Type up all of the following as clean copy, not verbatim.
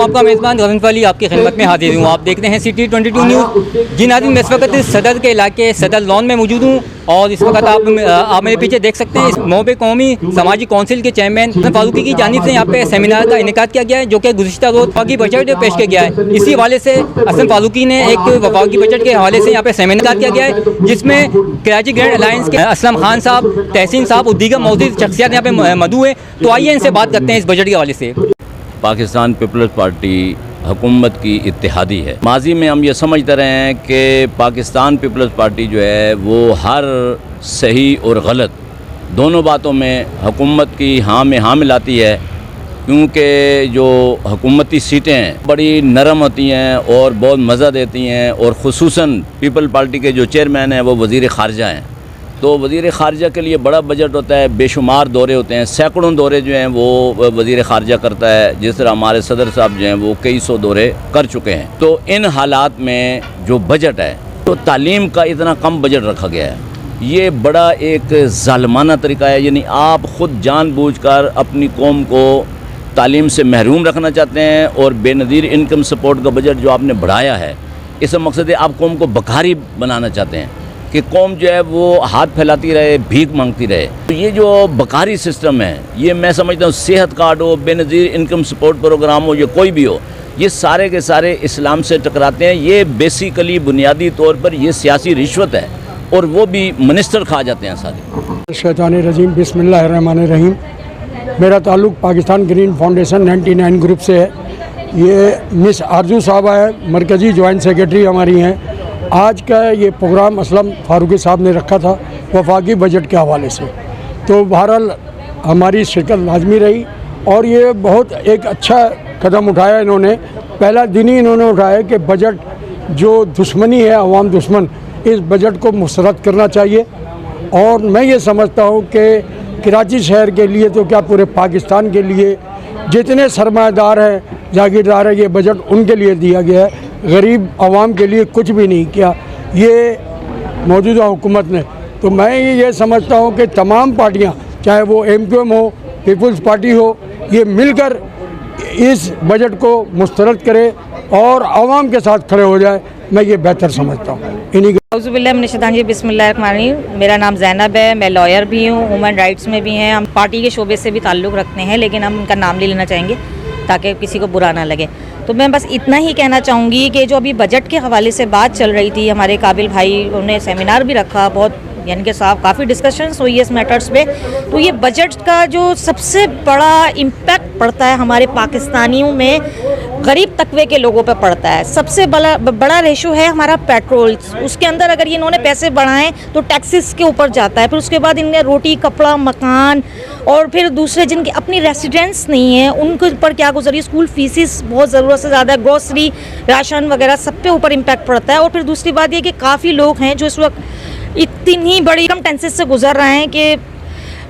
आपका मेज़बान गज़नफ़र अली आपकी खिदमत में हाजिर हूँ। आप देखते हैं सिटी 22 न्यूज़। जी नाज़रीन, मैं इस वक्त सदर के इलाके सदर लॉन में मौजूद हूँ और इस वक्त आप मेरे पीछे देख सकते हैं, इस मौबे कौमी समाजी कौंसिल के चेयरमैन हसन फारूकी की जानिब से यहाँ पे सेमिनार का इनेकाद किया गया है, जो कि गुज़िश्ता रोज़ वफाकी बजट पेश किया गया है। इसी हवाले से हसन फारूकी ने एक वफाकी बजट के हवाले से यहाँ पे सेमिनार किया गया है, जिसमें कराची ग्रैंड अलायंस के असलम खान साहब, तहसीन साहब और दीगर मौजूद शख्सियत यहाँ पे मौजूद हैं। तो आइए इनसे बात करते हैं इस बजट के हवाले से। पाकिस्तान पीपल्स पार्टी हुकूमत की इत्तेहादी है। माजी में हम ये समझते रहे हैं कि पाकिस्तान पीपल्स पार्टी जो है वो हर सही और गलत दोनों बातों में हुकूमत की हाँ में हाँ मिलाती है, क्योंकि जो हुकूमती सीटें हैं बड़ी नरम होती हैं और बहुत मज़ा देती हैं। और ख़ुसूसन पीपल पार्टी के जो चेयरमैन हैं वो वज़ीर ख़ारजा हैं, तो वज़ीर ख़ारजा के लिए बड़ा बजट होता है, बेशुमार दौरे होते हैं, सैकड़ों दौरे जो हैं वो वज़ीर ख़ारजा करता है। जिस तरह हमारे सदर साहब जो हैं वो कई सौ दौरे कर चुके हैं। तो इन हालात में जो बजट है तो तालीम का इतना कम बजट रखा गया है, ये बड़ा एक ज़ालिमाना तरीका है। यानी आप ख़ुद जानबूझकर अपनी कौम को तालीम से महरूम रखना चाहते हैं और बेनज़ीर इनकम सपोर्ट का बजट जो आपने बढ़ाया है, इसका मकसद है आप कौम को बखारी बनाना चाहते हैं कि कौम जो है वो हाथ फैलाती रहे, भीख मांगती रहे। तो ये जो बकारी सिस्टम है, ये मैं समझता हूँ सेहत कार्ड हो, बेनज़ीर इनकम सपोर्ट प्रोग्राम हो, ये कोई भी हो, ये सारे के सारे इस्लाम से टकराते हैं। ये बेसिकली बुनियादी तौर पर ये सियासी रिश्वत है और वो भी मिनिस्टर खा जाते हैं सारे। शैतानी रजीम, बिस्मिल्लाहिर्रहमानिर्रहीम। मेरा ताल्लुक़ पाकिस्तान ग्रीन फाउंडेशन 99 ग्रुप से है। ये मिस आरजू साहबा है, मरकज़ी जॉइंट सेक्रेटरी हमारी हैं। आज का ये प्रोग्राम असलम फारूकी साहब ने रखा था वफाकी बजट के हवाले से, तो बहरहाल हमारी शिरकत लाजमी रही और ये बहुत एक अच्छा कदम उठाया इन्होंने। पहला दिन ही इन्होंने उठाया कि बजट जो दुश्मनी है, अवाम दुश्मन, इस बजट को मुस्तरद करना चाहिए। और मैं ये समझता हूँ कि कराची शहर के लिए तो क्या पूरे पाकिस्तान के लिए जितने सरमाएदार हैं, जागीरदार हैं, ये बजट उनके लिए दिया गया है। गरीब आवाम के लिए कुछ भी नहीं किया ये मौजूदा हुकूमत ने। तो मैं ये समझता हूँ कि तमाम पार्टियाँ, चाहे वो MQM हो, पीपल्स पार्टी हो, ये मिलकर इस बजट को मुस्तरद करे और आवाम के साथ खड़े हो जाए। मैं ये बेहतर समझता हूँ। बिस्मिल्लाहिर्रहमानिर्रहीम। मेरा नाम ज़ैनब है, मैं लॉयर भी हूँ, ह्यूमन राइट्स में भी हैं। हम पार्टी के शोबे से भी ताल्लुक़ रखते हैं, लेकिन हम उनका नाम नहीं लेना चाहेंगे ताकि किसी को बुरा ना लगे। तो मैं बस इतना ही कहना चाहूँगी कि जो अभी बजट के हवाले से बात चल रही थी, हमारे काबिल भाई उन्होंने सेमिनार भी रखा, बहुत यानी कि साहब काफ़ी डिस्कशंस हुई है इस मैटर्स पे। तो ये बजट का जो सबसे बड़ा इम्पैक्ट पड़ता है हमारे पाकिस्तानियों में, गरीब तबके के लोगों पे पड़ता है। सबसे बड़ा रेशो है हमारा पेट्रोल, उसके अंदर अगर ये इन्होंने पैसे बढ़ाएं तो टैक्सेस के ऊपर जाता है। फिर उसके बाद इनने रोटी, कपड़ा, मकान और फिर दूसरे जिनके अपनी रेसिडेंस नहीं है उनके ऊपर क्या गुजरी, स्कूल फीसिस बहुत ज़रूरत से ज़्यादा, ग्रोसरी, राशन वगैरह सब पे ऊपर इम्पैक्ट पड़ता है। और फिर दूसरी बात ये कि काफ़ी लोग हैं जो इस वक्त इतनी बड़ी इनकम टेंसेस से गुजर रहे हैं कि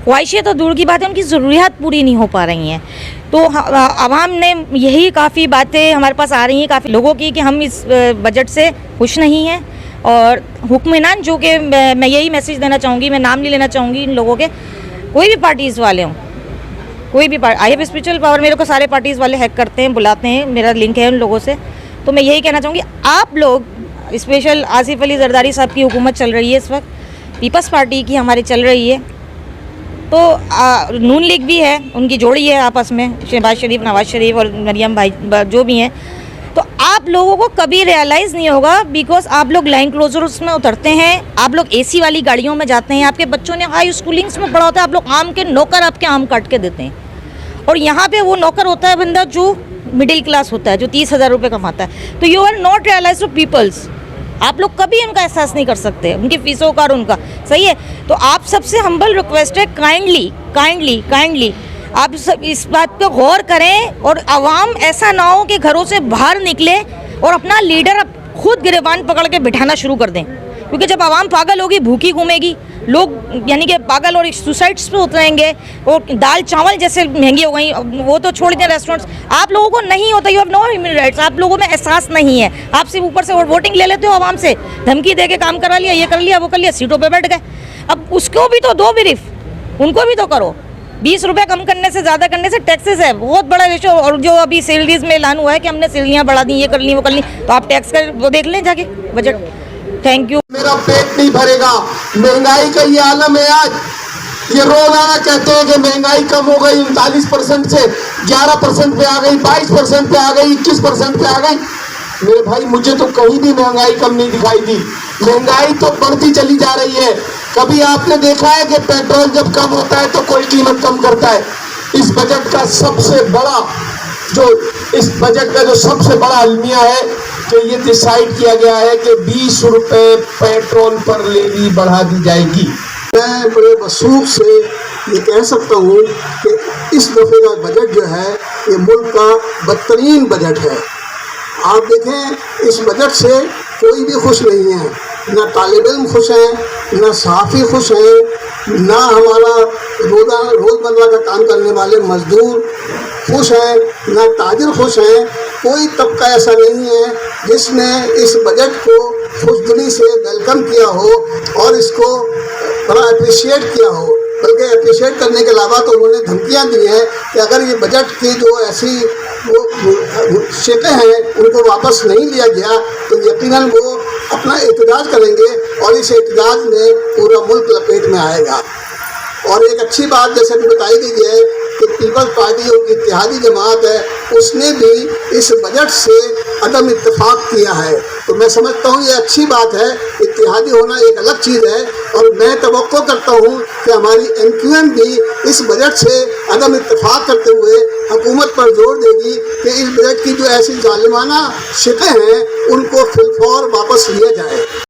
ख्वाहिशें तो दूर की बात है, उनकी ज़रूरियात पूरी नहीं हो पा रही हैं। तो आवाम ने यही काफ़ी बातें हमारे पास आ रही हैं काफ़ी लोगों की कि हम इस बजट से खुश नहीं हैं। और हुक्मरान जो कि मैं यही मैसेज देना चाहूँगी, मैं नाम नहीं लेना चाहूँगी इन लोगों के, कोई भी पार्टीज़ वाले हों, कोई भी आई हैव स्पिरिचुअल पावर, मेरे को सारे पार्टीज़ वाले हैक करते हैं, बुलाते हैं, मेरा लिंक है उन लोगों से। तो मैं यही कहना चाहूँगी, आप लोग स्पेशल आसिफ अली जरदारी साहब की हुकूमत चल रही है इस वक्त, पीपल्स पार्टी की हमारी चल रही है, तो नून लीग भी है, उनकी जोड़ी है आपस में, शहबाज शरीफ, नवाज शरीफ और मरियम भाई जो भी हैं। तो आप लोगों को कभी रियलाइज़ नहीं होगा, बिकॉज आप लोग लैंड क्लोजर्स में उतरते हैं, आप लोग AC वाली गाड़ियों में जाते हैं, आपके बच्चों ने हाई स्कूलिंग्स में पढ़ा होता है, आप लोग आम के नौकर आपके आम काट के देते हैं। और यहाँ पे वो नौकर होता है बंदा जो मिडिल क्लास होता है, जो 30,000 रुपये कमाता है। तो you are not realise to peoples, आप लोग कभी उनका एहसास नहीं कर सकते, उनकी फीसों का और उनका, सही है। तो आप सबसे हम्बल रिक्वेस्ट है, काइंडली आप सब इस बात पे गौर करें और आवाम ऐसा ना हो कि घरों से बाहर निकले और अपना लीडर खुद गिरबान पकड़ के बिठाना शुरू कर दें। क्योंकि जब आवाम पागल होगी, भूखी घूमेगी, लोग यानी कि पागल और सुसाइड्स पे उतरेंगे और दाल चावल जैसे महंगी हो गई, वो तो छोड़ दें रेस्टोरेंट्स। आप लोगों को नहीं होता, you have no human rights, आप लोगों में एहसास नहीं है। आप सिर्फ ऊपर से वोटिंग ले लेते हो, आवाम से धमकी दे के काम करा लिया, ये कर लिया, वो कर लिया, सीटों पर बैठ गए। अब उसको भी तो दो ब्रीफ, उनको भी तो करो। 20 रुपए कम करने से, ज़्यादा करने से टैक्सेस है बहुत बड़ा रेशो। और जो अभी सैलरीज में ऐलान हुआ है कि हमने सैलरियाँ बढ़ा दी, ये कर ली वो कर ली, तो आप टैक्स का वो देख लें जाके बजट। Thank you. मेरा पेट नहीं भरेगा, महंगाई का ये आलम है आज। ये रोजाना कहते हैं कि महंगाई कम हो गई, 39% से 11% पे आ गई, 22% पे आ गई, 21% पे आ गई। मेरे भाई मुझे तो कहीं भी महंगाई कम नहीं दिखाई दी, महंगाई तो बढ़ती चली जा रही है। कभी आपने देखा है कि पेट्रोल जब कम होता है तो कोई कीमत कम करता है? इस बजट का सबसे बड़ा अलमिया है कि ये डिसाइड किया गया है कि 20 रुपए पेट्रोल पर लेवी बढ़ा दी जाएगी। मैं बड़े वसूख से ये कह सकता हूँ कि इस दफे का बजट जो है ये मुल्क का बदतरीन बजट है। आप देखें इस बजट से कोई भी खुश नहीं है, ना तालिब इल्म खुश हैं, ना सहाफ़ी खुश हैं, ना हमारा रोज़मर्रा का काम करने वाले मजदूर खुश हैं, ना ताजिर खुश हैं। कोई तबका ऐसा नहीं है जिसने इस बजट को खुशदिली से वेलकम किया हो और इसको बड़ा अप्रिशिएट किया हो। बल्कि अप्रिशिएट करने के अलावा तो उन्होंने धमकियां दी हैं कि अगर ये बजट की जो ऐसी वो शिकें हैं उनको वापस नहीं लिया गया तो यकीनन वो अपना एहतजाज करेंगे और इस एहतजाज में पूरा मुल्क लपेट में आएगा। और एक अच्छी बात जैसे भी बताई गई है कि पीपल्स पार्टी और इत्तेहादी जमात है, उसने भी इस बजट से अदम इत्तेफाक किया है। तो मैं समझता हूँ ये अच्छी बात है, इत्तेहादी होना एक अलग चीज़ है। और मैं तवक्को करता हूँ कि हमारी MQM भी इस बजट से अदम इत्तेफाक करते हुए हुकूमत पर जोर देगी कि इस बजट की जो ऐसी जालिमाना शिकें हैं उनको फिलफौर वापस लिया जाए।